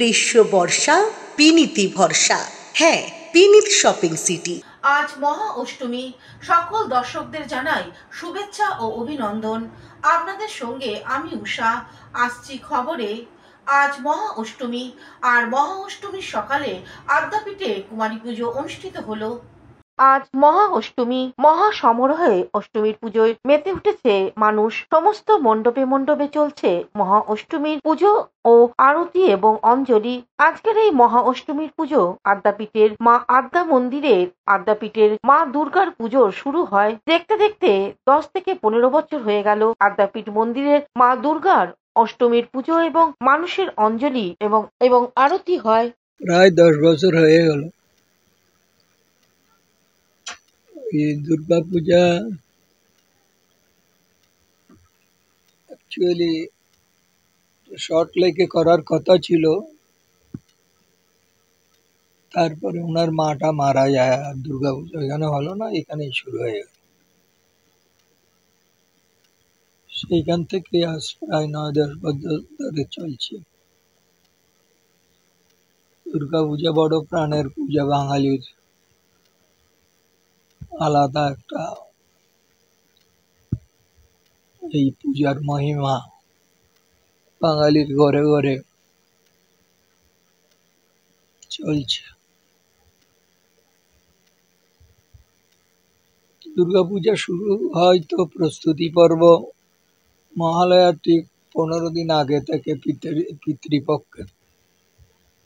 গ্রীষ্ম বর্ষা বিনীতি ভরসা। হ্যাঁ, বিনীত শপিং সিটি। আজ মহা অষ্টমী, সকল দর্শকদের জানাই শুভেচ্ছা ও অভিনন্দন। আপনাদের সঙ্গে আমি উষা আসছি খবরে। আজ মহা অষ্টমী, আর মহা অষ্টমীর সকালে আদ্যাপীঠে কুমারী পুজো অনুষ্ঠিত হলো। আজ মহা অষ্টমী, মহা সমারোহে অষ্টমীর পুজোয় মেতে উঠেছে মানুষ। সমস্ত মণ্ডপে মণ্ডপে চলছে মহা অষ্টমীর পুজো ও আরতি এবং অঞ্জলি। আজকের এই মহা অষ্টমীর পুজো আদ্যাপীঠের মা আদ্যা মন্দিরের আদ্যাপীঠের মা দুর্গার পুজো শুরু হয়। দেখতে দেখতে 10 থেকে 15 বছর হয়ে গেল আদ্যাপীঠ মন্দিরের মা দুর্গার অষ্টমীর পুজো এবং মানুষের অঞ্জলি এবং আরতি হয়। প্রায় 10 বছর হয়ে গেল। এই দুর্গা পূজা অ্যাকচুয়ালি শর্ট লেকে করার কথা ছিল, তারপরে ওনার মাটা মারা যায় আর দুর্গা পূজা এখানে হলো না, এখানেই শুরু হয়ে গেল। সেইখান থেকে আজ প্রায় 9-10 বছর ধরে চলছে। দুর্গা পূজা বড় প্রাণের পূজা, বাঙালির আলাদা একটা এই পূজার মহিমা বাঙালির ঘরে ঘরে চলছে। দুর্গাপূজা শুরু হয় তো প্রস্তুতি পর্ব মহালয়ার ঠিক 15 দিন আগে থেকে পিতৃপক্ষে।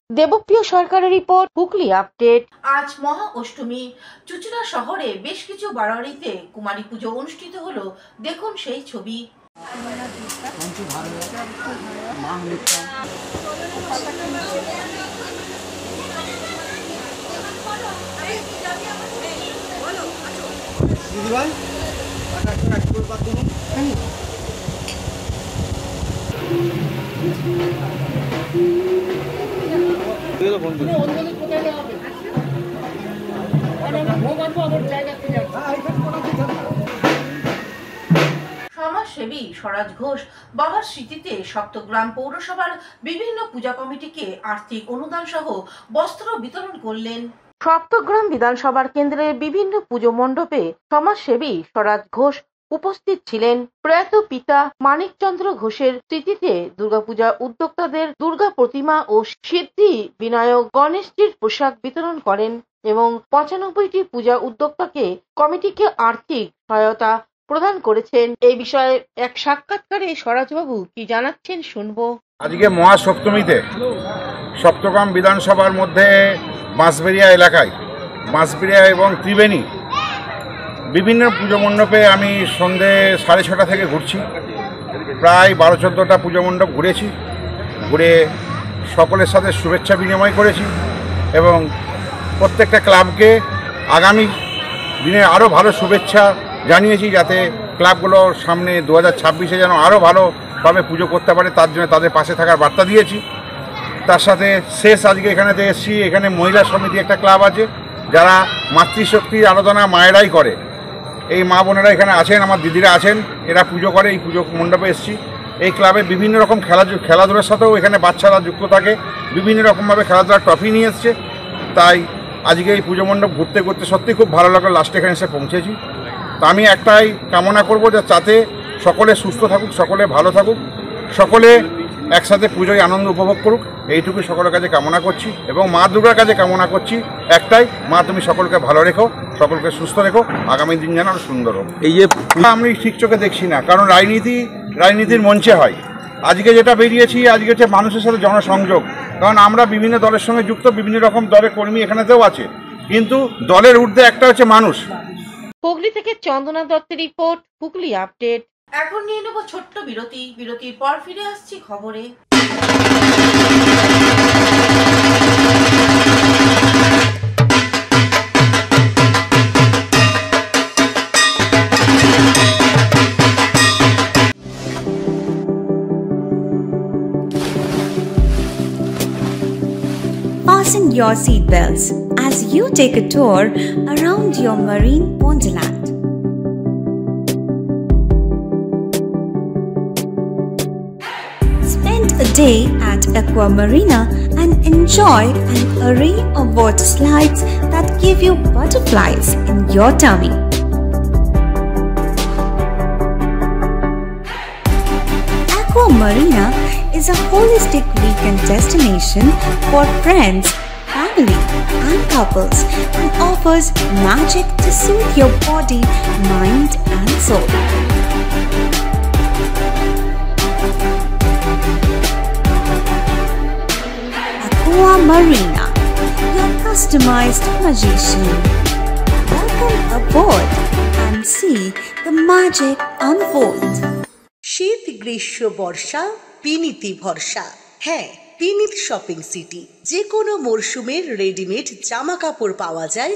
দেবপ্রিয় সরকারের রিপোর্ট, হুগলি আপডেট। আজ মহা অষ্টমী, চুঁচুড়া শহরে বেশ কিছু বাড়িতে কুমারী পুজো অনুষ্ঠিত হলো। দেখুন সেই ছবি। সমাজসেবী স্বরাজ ঘোষ বাবার স্মৃতিতে সপ্তগ্রাম পৌরসভার বিভিন্ন পূজা কমিটিকে আর্থিক অনুদান সহ বস্ত্র বিতরণ করলেন। সপ্তগ্রাম বিধানসভার কেন্দ্রের বিভিন্ন পুজো মণ্ডপে সমাজসেবী স্বরাজ ঘোষ উপস্থিত ছিলেন। প্রয়াত পিতা মানিকচন্দ্র ঘোষের স্মৃতিতে দুর্গাপূজা উদ্যোক্তাদের দুর্গা প্রতিমা ও সিদ্ধি বিনায়ক গণেশজির পোশাক বিতরণ করেন এবং 95টি পূজা উদ্যোক্তাকে কমিটিকে আর্থিক সহায়তা প্রদান করেছেন। এই বিষয়ে এক সাক্ষাৎকারে স্বরাজবাবু কি জানাচ্ছেন শুনবো। আজকে মহাসপ্তমীতে সপ্তগ্রাম বিধানসভার মধ্যে বাঁশবেড়িয়া এলাকায়, বাঁশবেড়িয়া এবং ত্রিবেণী বিভিন্ন পুজো মণ্ডপে আমি সন্ধে 6:30 থেকে ঘুরছি। প্রায় 12-14টা পুজো মণ্ডপ ঘুরে সকলের সাথে শুভেচ্ছা বিনিময় করেছি এবং প্রত্যেকটা ক্লাবকে আগামী দিনে আরও ভালো শুভেচ্ছা জানিয়েছি, যাতে ক্লাবগুলো সামনে 2026-এ যেন আরও ভালোভাবে পুজো করতে পারে, তার জন্য তাদের পাশে থাকার বার্তা দিয়েছি। তার সাথে শেষ আজকে এখানেতে এসেছি, এখানে মহিলা সমিতি একটা ক্লাব আছে যারা মাতৃশক্তির আরাধনা মায়েরাই করে। এই মা বোনেরা এখানে আছেন, আমার দিদিরা আছেন, এরা পুজো করে। এই পুজো মণ্ডপে এসেছি। এই ক্লাবে বিভিন্ন রকম খেলাধুলার সাথেও এখানে বাচ্চারা যুক্ত থাকে, বিভিন্ন রকমভাবে খেলাধুলার ট্রফি নিয়ে এসছে। তাই আজকে এই পুজো মণ্ডপ ঘুরতে ঘুরতে সত্যি খুব ভালো লাগলো, লাস্টে এখানে এসে পৌঁছেছি। তো আমি একটাই কামনা করব যে যাতে সকলে সুস্থ থাকুক, সকলে ভালো থাকুক, সকলে একসাথে পুজোয় আনন্দ উপভোগ করুক, এইটুকুই সকলের কাছে কামনা করছি। এবং মা দুর্গার কাছে কামনা করছি একটাই, মা তুমি সকলকে ভালো রেখো, সকলকে সুস্থ রেখো, আগামী দিন যেন আরও সুন্দর হোক। এই যে আমি ঠিক চোখে দেখছি না, কারণ রাজনীতির মঞ্চে হয়। আজকে যেটা বেরিয়েছি, আজকে হচ্ছে মানুষের সাথে জনসংযোগ, কারণ আমরা বিভিন্ন দলের সঙ্গে যুক্ত, বিভিন্ন রকম দলের কর্মী এখানেতেও আছে, কিন্তু দলের ঊর্ধ্বে একটা হচ্ছে মানুষ। হুগলি থেকে চন্দনা দত্তের রিপোর্ট, হুগলি আপডেট। এখন নিয়ে নেব ছোট্ট বিরতি। বিরতির পর ফিরে আসছি খবরে। Fasten your seatbelts as you take a tour around your marine wonderland. Spend a day at Aqua Marina and enjoy an array of water slides that give you butterflies in your tummy. Aqua Marina is a holistic weekend destination for friends, family, and couples and offers magic to soothe your body, mind, and soul. Aqua Marina, your customized magician. Welcome aboard and see the magic unfold. শীত গ্রীষ্ম বর্ষা বিনীতি ভরসা। হ্যাঁ, বিনীত Shopping city. যে কোনো মরশুমের readymade জামা কাপড় পাওয়া যায়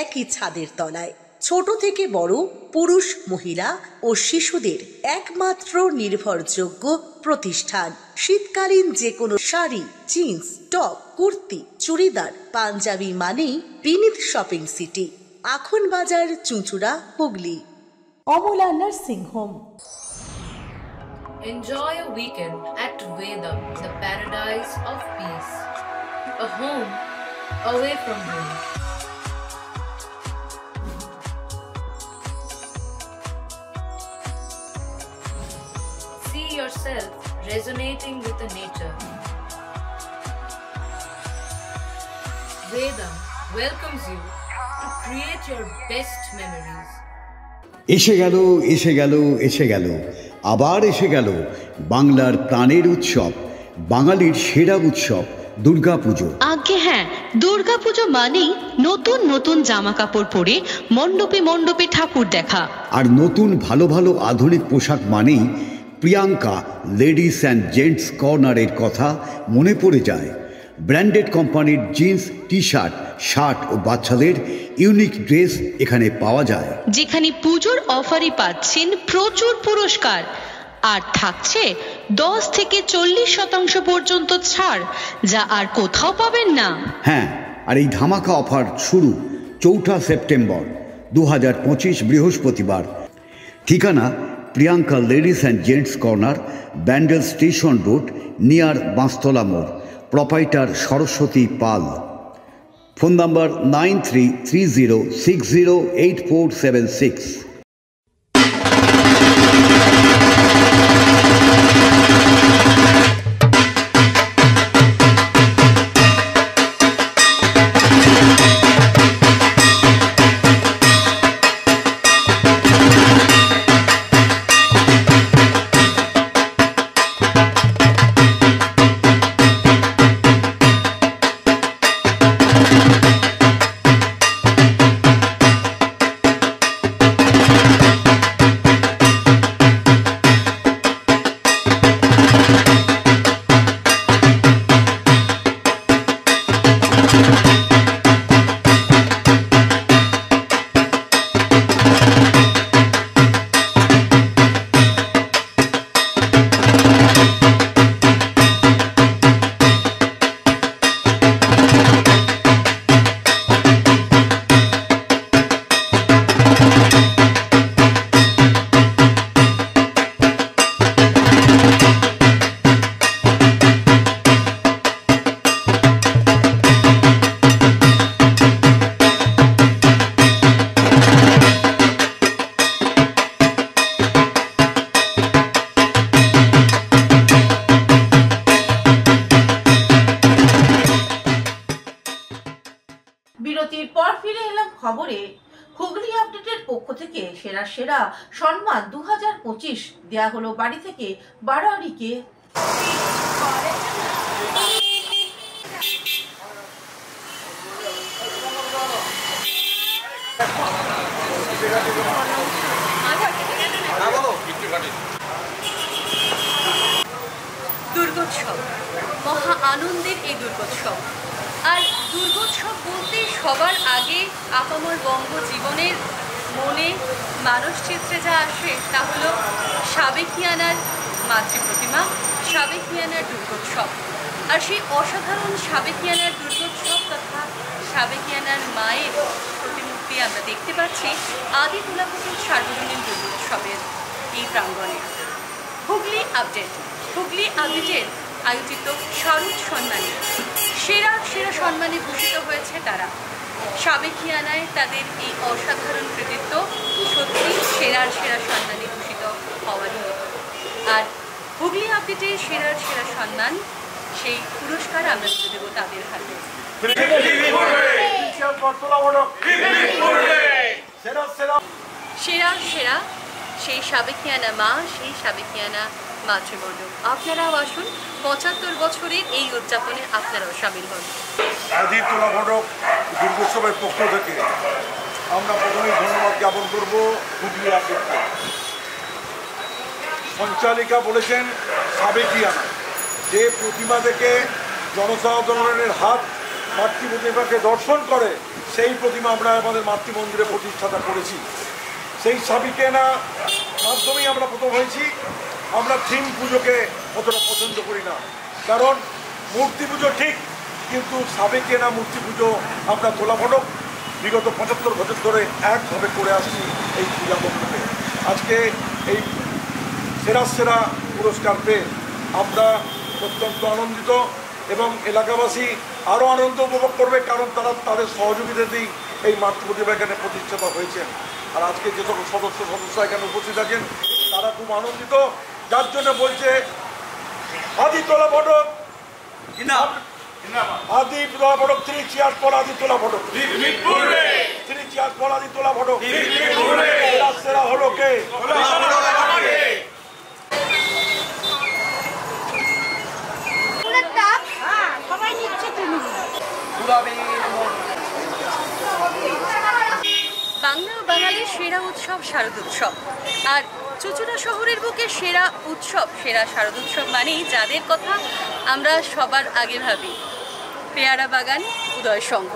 একই ছাদের তলায়। ছোট থেকে বড়, পুরুষ, মহিলা ও শিশুদের একমাত্র নির্ভরযোগ্য প্রতিষ্ঠান। শীতকালীন যে কোনো শাড়ি, জিন্স, টপ, কুর্তি, চুড়িদার, পাঞ্জাবি মানেই বিনীত শপিং সিটি। আখন বাজার, চুঁচুড়া, Hooghly. Amala nursing home. Enjoy a weekend at Vedam, the paradise of peace. A home away from home. See yourself resonating with the nature. Vedam welcomes you to create your best memories. এসে গেল এসে গেল এসে গেল আবার এসে গেল বাংলার প্রাণের উৎসব, বাঙালির সেরা উৎসব দুর্গাপুজো। আগে হ্যাঁ, দুর্গাপুজো মানেই নতুন নতুন জামা কাপড় পরে মণ্ডপে মণ্ডপে ঠাকুর দেখা। আর নতুন ভালো ভালো আধুনিক পোশাক মানেই প্রিয়াঙ্কা লেডিস অ্যান্ড জেন্টস কর্নারের কথা মনে পড়ে যায়। ব্র্যান্ডেড কোম্পানির জিন্স, টি শার্ট, শার্ট ও বাচ্চাদের ইউনিক ড্রেস এখানে পাওয়া যায়। যেখানে পুজোর অফারই পাচ্ছেন প্রচুর পুরস্কার, আর থাকছে 10 থেকে 40% পর্যন্ত ছাড়, যা আর কোথাও পাবেন না। হ্যাঁ, আর এই ধামাকা অফার শুরু 4 সেপ্টেম্বর 2025 বৃহস্পতিবার। ঠিকানা Priyanka ladies and gents corner, Bandel station road, near Bansatala মোড়। Proprietor Saraswati Pal. Phone number 9330608476। বিরতির পর ফিরে এলাম খবরে। হুগলি আপডেটের পক্ষ থেকে সেরা সেরা সম্মান 2025 দেয়া হলো বাড়ি থেকে বারোয়ারিকে। দুর্গোৎসব, মহা আনন্দের এই দুর্গোৎসব। আর দুর্গোৎসব বলতে সবার আগে আপামর বঙ্গ জীবনের মনে মানস চিত্রে যা আসে তা হলো সাবেকিয়ানার মাতৃ প্রতিমা, সাবেকিয়ানার দুর্গোৎসব। আর সেই অসাধারণ সাবেকিয়ানার দুর্গোৎসব তথা সাবেকিয়ানার মায়ের প্রতিমূর্তি আমরা দেখতে পাচ্ছি আদি তুলাপুজোর সার্বজনীন দুর্গোৎসবের এই প্রাঙ্গণে। হুগলি আপডেটের আয়োজিত শারদ সম্মানে সেরা সম্মানে ভূষিত হয়েছে তারা। সাবেকিয়ানায় তাদের এই অসাধারণ কৃতিত্ব সত্যি সেরা সম্মানে ভূষিত হওয়ারই মতো। আর হুগলি আপডেটের সেরা সম্মান, সেই পুরস্কার আমরা তুলে দেবো তাদের হাতে। সেরা সেই সাবেকিয়ানা মা, সেই সাবেকিয়ানা মাতৃমণ্ডপ। আপনারাও আসুন, 75 বছরের এই উদযাপনে আপনারাও সামিল হন। আদি তোলা ফটক দুর্গোৎসবের পক্ষ থেকে আমরা প্রথমেই ধন্যবাদ জ্ঞাপন করব হুগলি আপডেটকে। সঞ্চালিকা বলেছেন সাবেকিয়ানা, যে প্রতিমা থেকে জনসাধারণের হাত মাতৃ প্রতিমাকে দর্শন করে, সেই প্রতিমা আমরা আমাদের মাতৃমন্দিরে প্রতিষ্ঠাতা করেছি। সেই সাবেকিয়ানা মাধ্যমেই আমরা প্রথম হয়েছি। আমরা থিম পুজোকে অতটা পছন্দ করি না, কারণ মূর্তি পুজো ঠিক, কিন্তু সাবেকিয়ানা মূর্তি পুজো আমরা তোলা ফটক বিগত 75 বছর ধরে একভাবে করে আসছি এই পূজা মণ্ডপে। আজকে এই সেরা পুরস্কার পেয়ে আমরা অত্যন্ত আনন্দিত এবং এলাকাবাসী আরও আনন্দ উপভোগ করবে, কারণ তারা তাদের সহযোগিতাতেই এই মাতৃ প্রতিমা এখানে প্রতিষ্ঠাতা হয়েছেন। আর আজকে যে সকল সদস্য এখানে উপস্থিত আছেন তারা খুব আনন্দিত, যার জন্য বলছে আদি তোলা ফটক, আদি তোলা ফটক, 3 চেয়ার্স ফর আদি তোলা ফটক, 3 চেয়ার্স ফর আদি তোলা ফটক। সেরা হলো কে? বাংলা ও বাঙালির সেরা উৎসব শারদোৎসব, আর চুঁচুড়া শহরের বুকে সেরা উৎসব, সেরা শারদোৎসব মানেই যাদের কথা আমরা সবার আগে ভাবি, পেয়ারা বাগান উদয় সংঘ।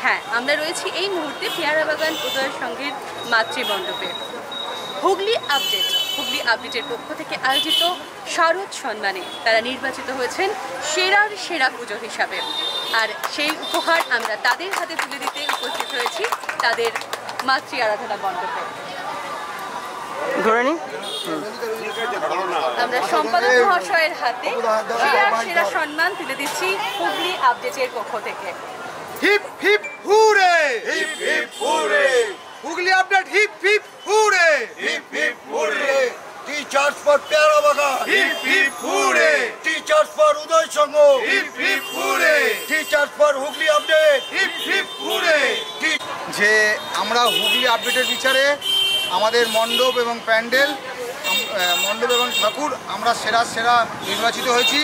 হ্যাঁ, আমরা রয়েছি এই মুহূর্তে পেয়ারা বাগান উদয় সংঘের মাতৃমণ্ডপে। হুগলি আপডেটের পক্ষ থেকে আয়োজিত শারদ সম্মানে তারা নির্বাচিত হয়েছেন সেরা পুজো হিসাবে। আর সেই উপহার আমরা তাদের হাতে তুলে দিতে উপস্থিত হয়েছি তাদের মাতৃ আরাধনা মণ্ডপে। আমরা সম্পাদক মহাশয়ের হাতে সেরা সম্মান তুলে দিচ্ছি হুগলি আপডেটের পক্ষ থেকে। Hip hip hurray, hip hip hurray, Hooghly update hip hip hurray, hip hip hurray. Teachers for Peyara Bagan, hip hip hurray. Teachers for Uday Sangha, hip hip hurray. Teachers for Hooghly update, hip hip hurray. যে আমরা হুগলি আপডেটের বিচারে আমাদের মণ্ডপ এবং প্যান্ডেল, মণ্ডপ এবং ঠাকুর আমরা সেরা নির্বাচিত হয়েছি।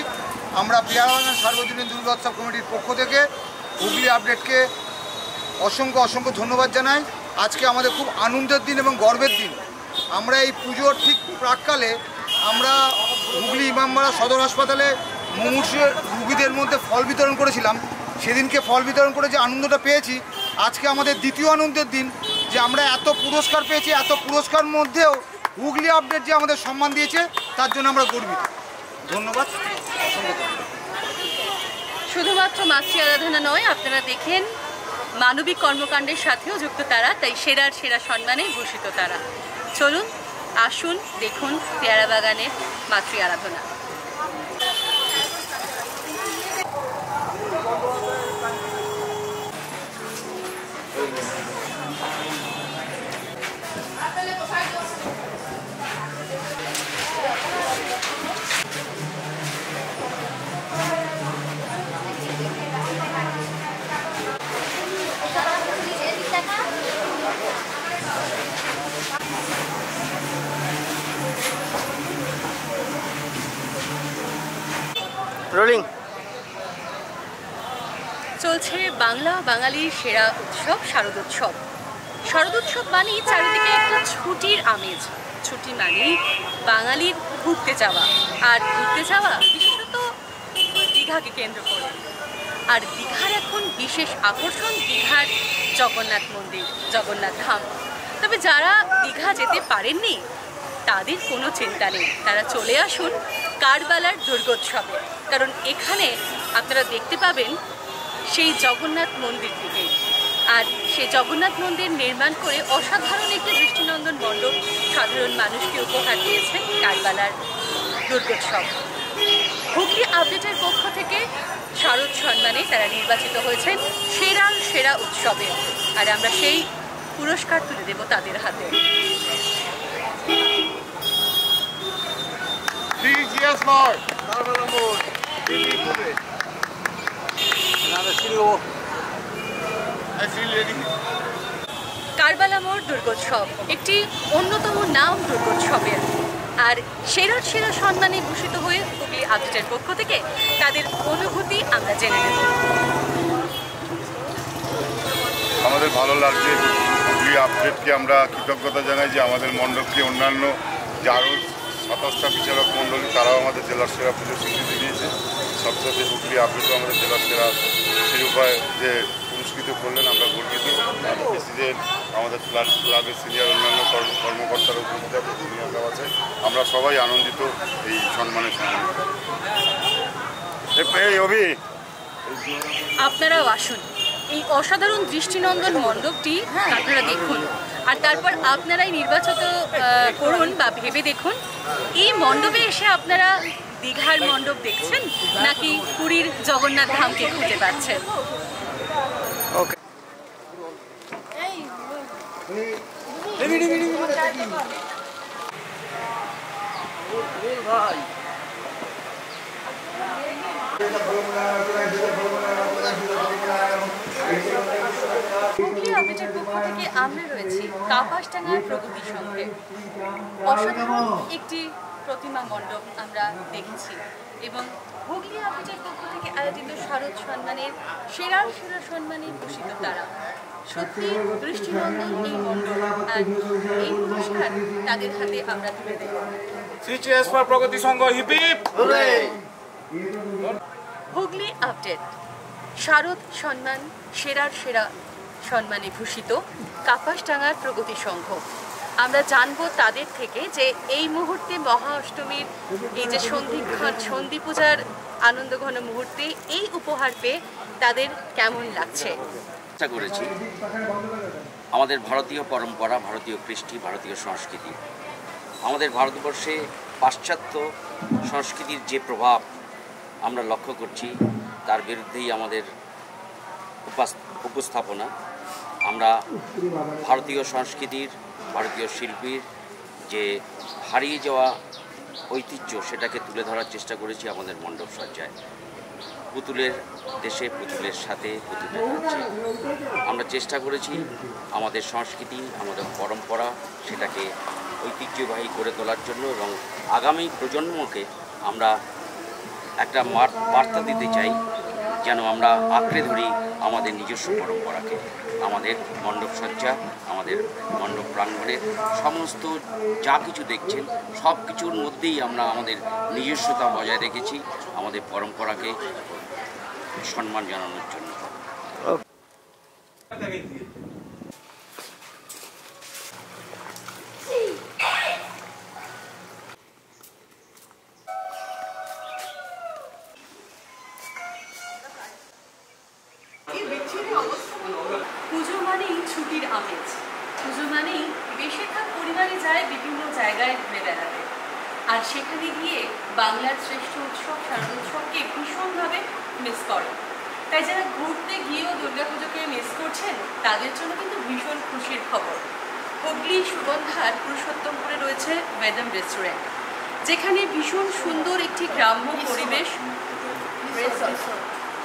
আমরা পেয়ারা বাগান সার্বজনীন দুর্গোৎসব কমিটির পক্ষ থেকে হুগলি আপডেটকে অসংখ্য ধন্যবাদ জানাই। আজকে আমাদের খুব আনন্দের দিন এবং গর্বের দিন। আমরা এই পুজোর ঠিক প্রাককালে আমরা হুগলি ইমামবাড়া সদর হাসপাতালে মুমূর্ষু রুগীদের মধ্যে ফল বিতরণ করেছিলাম। সেদিনকে ফল বিতরণ করে যে আনন্দটা পেয়েছি, আজকে আমাদের দ্বিতীয় আনন্দের দিন যে আমরা এত পুরস্কার পেয়েছি। এত পুরস্কার মধ্যেও হুগলি আপডেট যে আমাদের সম্মান দিয়েছে তার জন্য আমরা গর্বিত। ধন্যবাদ। শুধুমাত্র মাতৃ আরাধনা নয়, আপনারা দেখেন মানবিক কর্মকাণ্ডের সাথেও যুক্ত তারা, তাই সেরা সম্মানে ভূষিত তারা। চলুন, আসুন, দেখুন পেয়ারা বাগানের মাতৃ আরাধনা। রোলিং চলছে বাংলা বাঙালির সেরা উৎসব শারদোৎসব। শারদোৎসব মানেই চারিদিকে একটা ছুটির আমেজ। ছুটি মানেই বাঙালির ঘুরতে যাওয়া, আর ঘুরতে যাওয়া বিশেষত দীঘাকে কেন্দ্র করে। আর দীঘার এখন বিশেষ আকর্ষণ দীঘার জগন্নাথ মন্দির, জগন্নাথ ধাম। তবে যারা দীঘা যেতে পারেননি তাদের কোনো চিন্তা নেই, তারা চলে আসুন কারবালার দুর্গোৎসবে, কারণ এখানে আপনারা দেখতে পাবেন সেই জগন্নাথ মন্দির থেকে। আর সেই জগন্নাথ মন্দির নির্মাণ করে অসাধারণ একটি দৃষ্টিনন্দন মণ্ডপ সাধারণ মানুষকে উপহার দিয়েছেন কারবালার দুর্গোৎসব। হুগলি আপডেটের পক্ষ থেকে শারদ সম্মানে তারা নির্বাচিত হয়েছেন সেরার সেরা উৎসবে, আর আমরা সেই পুরস্কার তুলে দেব তাদের হাতে। কারবালা মোড় দুর্গোৎসব একটি অন্যতম নাম দুর্গোৎসবের, আর সেরার সেরা সম্মানে ভূষিত হয়ে হুগলি আপডেটের পক্ষ থেকে তাদের অনুভূতি আমরা জেনে নেব। আমাদের ভালো লাগছে, হুগলি আপডেটকে আমরা কৃতজ্ঞতা জানাই যে আমাদের মণ্ডপকে অন্যান্য যে আরও 27টা বিচারক মণ্ডলী তারাও আমাদের জেলার সেরা পুজো স্বীকৃতি দিয়েছে। সাথে সাথে হুগলি আপডেটও আমাদের জেলার সেরা শিরোপায় যে পুরস্কৃত করলেন, আমরা গর্বিত। প্রেসিডেন্ট, আমাদের ক্লাবের সিনিয়র অন্যান্য কর্মকর্তারা উপস্থিত আছে, দুনিয়াটা আছে, আমরা সবাই আনন্দিত এই সম্মানের সঙ্গে। আপনারাও আসুন, এই অসাধারণ দৃষ্টিনন্দন মণ্ডপটি আপনারা দেখুন, আর তারপর আপনারাই নির্বাচিত করুন বা ভেবে দেখুন এই মণ্ডপে এসে আপনারা দীঘার মণ্ডপ দেখছেন নাকি পুরীর জগন্নাথ ধামকে খুঁজে পাচ্ছেন। হুগলি আপডেটের পক্ষ থেকে আমরা রয়েছি কাপাসডাঙ্গার প্রগতি সংঘে। অসাধারণ একটি প্রতিমা মণ্ডপ আমরা দেখেছি এবং হুগলি আপডেটের পক্ষ থেকে আয়োজিত শারদ সম্মানের সেরা সেরা সম্মানে ভূষিত তারা। সত্যি দৃষ্টিনন্দন এই মণ্ডপ, আর এই পুরস্কার তাদের হাতে আমরা তুলে দেব। Pragati Sangha hip hip hurray. Hooghly update Sharad Samman সেরার সেরা সম্মানে ভূষিত কাপাসডাঙ্গার প্রগতি সংঘ। আমরা জানবো তাদের থেকে যে এই মুহূর্তে মহা অষ্টমীর এই যে সন্ধি পূজার আনন্দঘন মুহূর্তে এই উপহার পেয়ে তাদের কেমন লাগছে। চেষ্টা করেছি আমাদের ভারতীয় পরম্পরা, ভারতীয় কৃষ্টি, ভারতীয় সংস্কৃতি, আমাদের ভারতবর্ষে পাশ্চাত্য সংস্কৃতির যে প্রভাব আমরা লক্ষ্য করছি তার বিরুদ্ধেই আমাদের উপস্থাপনা। আমরা ভারতীয় সংস্কৃতির, ভারতীয় শিল্পীর যে হারিয়ে যাওয়া ঐতিহ্য সেটাকে তুলে ধরার চেষ্টা করেছি আমাদের মণ্ডপ সজ্জায়। পুতুলের দেশে, পুতুলের সাথে, পুতুলের রাজ্যে আমরা চেষ্টা করেছি আমাদের সংস্কৃতি, আমাদের পরম্পরা সেটাকে ঐতিহ্যবাহী করে তোলার জন্য, এবং আগামী প্রজন্মকে আমরা একটা বার্তা দিতে চাই যেন আমরা আঁকড়ে ধরি আমাদের নিজস্ব পরম্পরাকে। আমাদের মণ্ডপ সজ্জা, আমাদের মণ্ডপ প্রাঙ্গণের সমস্ত যা কিছু দেখছেন সব কিছুর মধ্যেই আমরা আমাদের নিজস্বতা বজায় রেখেছি আমাদের পরম্পরাকে সম্মান জানানোর জন্য। পুজো মানেই ছুটির আমেজ, পুজো মানেই বেশিরভাগ পরিবারে যায় বিভিন্ন জায়গায় ঘুরে বেড়াতে, আর সেখানে গিয়ে বাংলার শ্রেষ্ঠ উৎসব শারদোৎসবকে ভীষণভাবে মিস করে। তাই যারা ঘুরতে গিয়েও দুর্গাপুজোকে মিস করছেন তাদের জন্য কিন্তু ভীষণ খুশির খবর। হুগলি সুগন্ধার পুরুষোত্তমপুরে রয়েছে বেদম রেস্টুরেন্ট, যেখানে ভীষণ সুন্দর একটি গ্রাম্য পরিবেশ।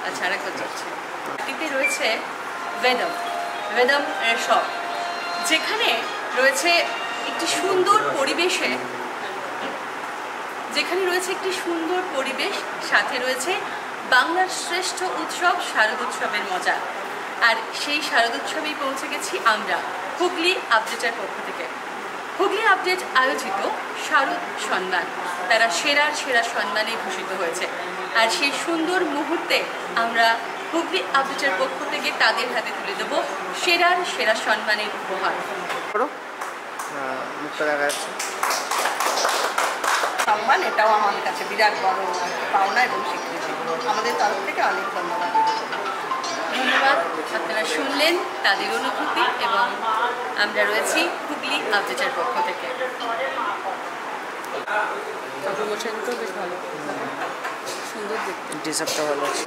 আচ্ছা, আরেকটা চলছে, এটিতে রয়েছে বেদম রেসর্ট, যেখানে রয়েছে একটি সুন্দর পরিবেশে, সাথে রয়েছে বাংলার শ্রেষ্ঠ উৎসব শারদোৎসবের মজা। আর সেই শারদোৎসবেই পৌঁছে গেছি আমরা হুগলি আপডেটের পক্ষ থেকে। হুগলি আপডেট আয়োজিত শারদ সম্মান, তারা সেরার সেরা সম্মানে ভূষিত হয়েছে, আর সেই সুন্দর মুহূর্তে আমরা হুগলি আপডেটের পক্ষ থেকে তাদের হাতে তুলে দেবো সেরার সেরা সম্মানের উপহার। সম্মান, এটাও আমাদের কাছে বিরাট বড় পাওনা এবং স্বীকৃতি। আমাদের তরফ থেকে অনেক ধন্যবাদ। আপনারা শুনলেন তাদের অনুভূতি, এবং আমরা রয়েছি হুগলি আপডেটের পক্ষ থেকে। বেশ ভালো। সুন্দর দেখতে, ডিজাইনটা ভালো আছে।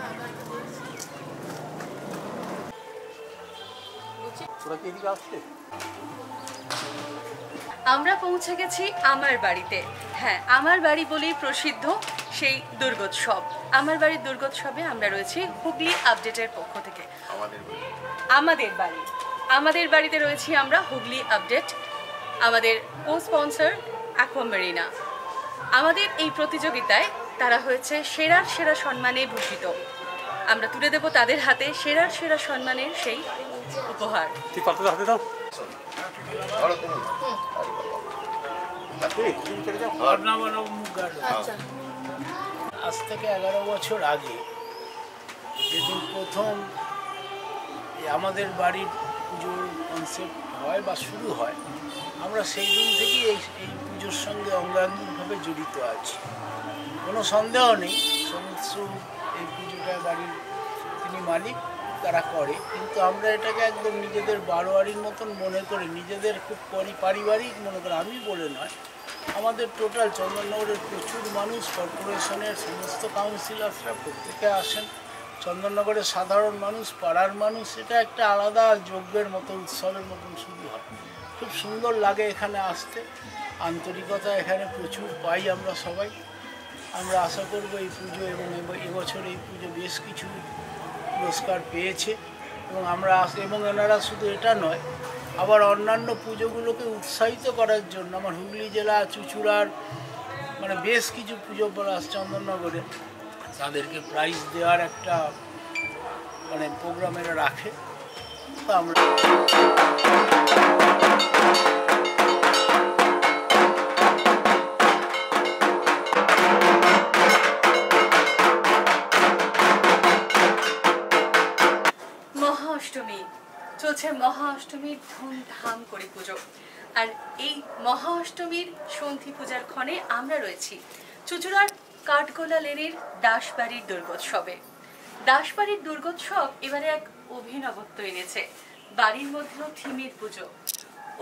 আমরা পৌঁছে গেছি আমার বাড়িতে। হ্যাঁ, আমার বাড়ি বলেই প্রসিদ্ধ সেই দুর্গোৎসব। আমার বাড়ির দুর্গোৎসবে আমরা রয়েছি হুগলি আপডেটের পক্ষ থেকে। আমাদের বাড়িতে রয়েছি আমরা হুগলি আপডেট, আমাদের কো স্পন্সর অ্যাকোয়ামেরিনা। আমাদের এই প্রতিযোগিতায় তারা হয়েছে সেরার সেরা সম্মানে ভূষিত। আমরা তুলে দেব তাদের হাতে সেরার সেরা সম্মানের সেই উপহার। আজ থেকে 11 বছর আগে যেদিন প্রথম আমাদের বাড়ির পুজোর কনসেপ্ট হয় বা শুরু হয়, আমরা সেই দিন থেকেই এই পুজোর সঙ্গে অঙ্গাঙ্গিভাবে জড়িত আছি। কোনো সন্দেহ নেই এই পুজোটা বাড়ির তিনি মালিক, তারা করে, কিন্তু আমরা এটাকে একদম নিজেদের বারোয়ারির মতন মনে করি, নিজেদের খুব পারিবারিক মনে করি। আমি বলে নয়, আমাদের টোটাল চন্দননগরের প্রচুর মানুষ, কর্পোরেশনের সমস্ত কাউন্সিলররা প্রত্যেকে আসেন, চন্দননগরের সাধারণ মানুষ, পাড়ার মানুষ, এটা একটা আলাদা যজ্ঞের মতো উৎসবের মতন শুরু হয়। খুব সুন্দর লাগে এখানে আসতে, আন্তরিকতা এখানে প্রচুর পাই আমরা সবাই। আমরা আশা করব এই পুজো এবং এবছর এই পুজো বেশ কিছু পুরস্কার পেয়েছে এবং এনারা শুধু এটা নয়, আবার অন্যান্য পুজোগুলোকে উৎসাহিত করার জন্য আমার হুগলি জেলা চুঁচুড়ার বেশ কিছু পুজো চন্দননগরে তাদেরকে প্রাইজ দেওয়ার একটা প্রোগ্রাম এরা রাখে। তো আমরা চলছে মহা অষ্টমীর ধুমধাম করে পুজো। আর এই মহা অষ্টমীর সন্ধি পূজার ক্ষণে আমরা রয়েছি চুঁচুড়ার কাঠগোলা লেনের দাসবাড়ির দুর্গোৎসবে। দাসবাড়ির দুর্গোৎসব এবারে এক অভিনবত্ব এনেছে। বাড়ির মধ্যেও থিমের পুজো,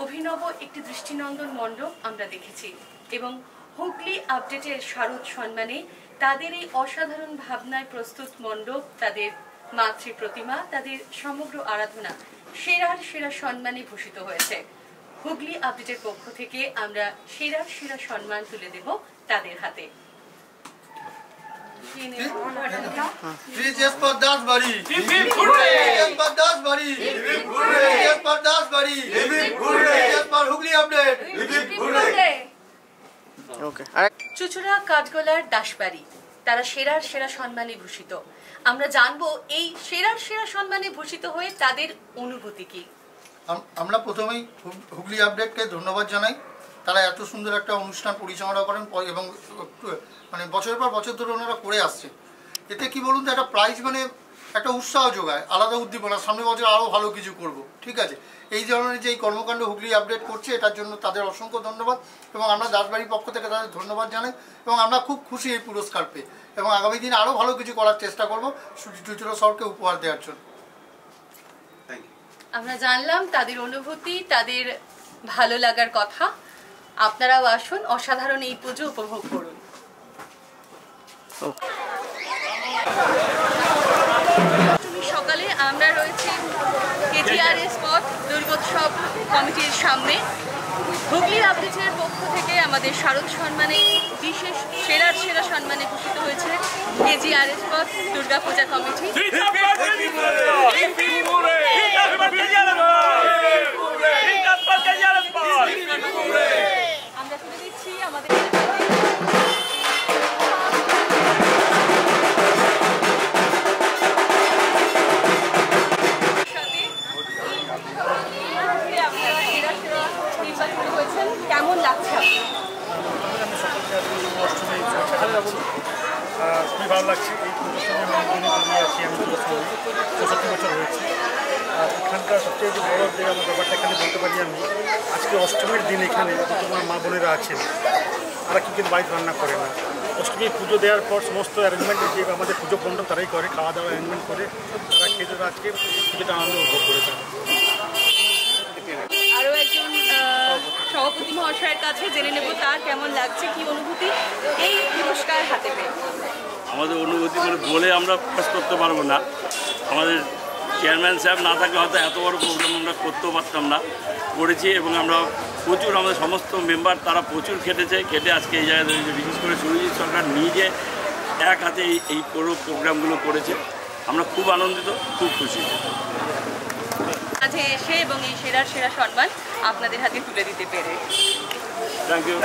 অভিনব একটি দৃষ্টিনন্দন মণ্ডপ আমরা দেখেছি এবং হুগলি আপডেটের শারদ সম্মানে তাদের এই অসাধারণ ভাবনায় প্রস্তুত মণ্ডপ, তাদের মাতৃ প্রতিমা, তাদের সমগ্র আরাধনা সেরার সেরা সম্মানে ভূষিত হয়েছে। হুগলি আপডেটের পক্ষ থেকে আমরা সেরার সেরা সম্মান তুলে দেব তাদের হাতে। চুঁচুড়া কাঠগোলার দাসবাড়ি, তারা সেরার সেরা সম্মানে ভূষিত। আমরা জানবো এই সেরার সেরা সম্মানে ভূষিত হয়ে তাদের অনুভূতি কি। আমরা প্রথমেই হুগলি আপডেটকে ধন্যবাদ জানাই। তারা এত সুন্দর একটা অনুষ্ঠান পরিচালনা করেন এবং বছরের পর বছর ধরে ওনারা করে আসছে। এতে কি বলুন তো, একটা প্রাইজ একটা উৎসাহ যোগায়, আলাদা উদ্দীপনা, সামনের বছর আরও ভালো কিছু করব। ঠিক আছে, এই ধরনের যে কর্মকাণ্ড হুগলি আপডেট করছে, এটার জন্য তাদের অসংখ্য ধন্যবাদ এবং আমরা দাসবাড়ির পক্ষ থেকে তাদের ধন্যবাদ জানাই এবং আমরা খুব খুশি এই পুরস্কার পেয়ে এবং আগামী দিনে আরও ভালো কিছু করার চেষ্টা করব চুঁচুড়া শহরকে উপহার দেওয়ার জন্য। আমরা জানলাম তাদের অনুভূতি, তাদের ভালো লাগার কথা। আপনারাও আসুন, অসাধারণ এই পুজো উপভোগ করুন। সকালে আমরা রয়েছি কেজিআরএস পথ দুর্গোৎসব কমিটির সামনে। হুগলি আপডেটের পক্ষ থেকে আমাদের শারদ সম্মানে বিশেষ সেরার সেরা সম্মানে ভূষিত হয়েছে কেজিআরএস পথ দুর্গাপূজা কমিটি। আমরা তুলে দিচ্ছি আমাদের কেমন লাগছে? খুবই ভালো লাগছে। এই পুজোর সঙ্গে জড়িয়ে আছি আমি 64 বছর হয়েছে। আর এখানকার সবচেয়ে যে বড় যে আমার ব্যাপারটা এখানে বলতে পারি, আমি আজকে অষ্টমীর দিন এখানে তোমার মা বোনেরা আছেন, তারা কি কিন্তু বাড়িতে রান্না করে না। অষ্টমীর পুজো দেওয়ার পর সমস্ত অ্যারেঞ্জমেন্ট যে আমাদের পুজো মণ্ডপ তারাই করে, খাওয়া দাওয়া অ্যারেঞ্জমেন্ট করে তারা খেতে আজকে পুজোটা আনন্দ উপভোগ করেছে। আরও একজন সভাপতি মহাশয়ের কাছে জেনে নেব তার কেমন লাগছে, কি অনুভূতি এই পুরস্কার হাতে পেয়ে। আমাদের অনুভূতি বলে আমরা প্রকাশ করতে পারবো না। আমাদের চেয়ারম্যান সাহেব না থাকলে হয়তো এত বড় প্রোগ্রাম আমরা করতেও পারতাম না, করেছি। এবং আমরা প্রচুর, আমাদের সমস্ত মেম্বার তারা প্রচুর খেটে আজকে এই জায়গায় দাঁড়িয়েছে। বিশেষ করে সুরজিৎ সরকার নিজে এক হাতে এই পুরো প্রোগ্রামগুলো করেছে। আমরা খুব আনন্দিত, খুব খুশি। আজকে এসে এবং এই সেরা সম্মান আপনাদের হাতে তুলে দিতে পেরে থ্যাংক ইউ।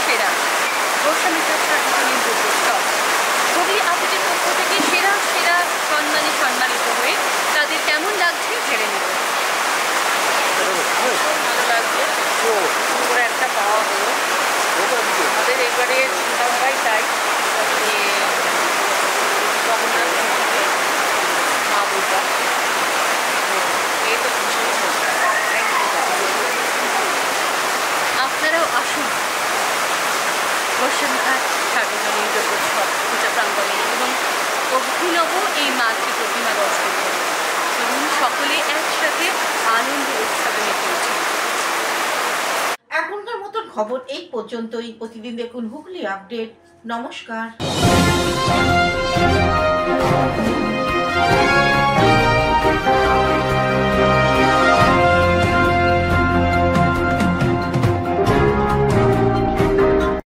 সেরা গোস্বামী সার্টিফিকেট পুরস্কার হুগলি আপিটের পক্ষ থেকে সেরা সম্মানিত হয়ে তাদের কেমন লাগছে জেনে নেব। ভালো লাগছে, পুরো একটা পাওয়া হলো। আমাদের এবারে চিন্তাভাবনাই তাই জগন্নাথ মা দুর্গা এই তো আপনারাও আসুন গোস্বামীঘাট সার্বজনীন দুর্গোৎসব পূজা প্রাঙ্গণে এবং অভিনব এই মাতৃ প্রতিমা দর্শন করুন এবং সকলে একসাথে আনন্দ উৎসবে মেতে উঠুন। এখনকার মতন খবর এই পর্যন্তই। প্রতিদিন দেখুন হুগলি আপডেট। নমস্কার।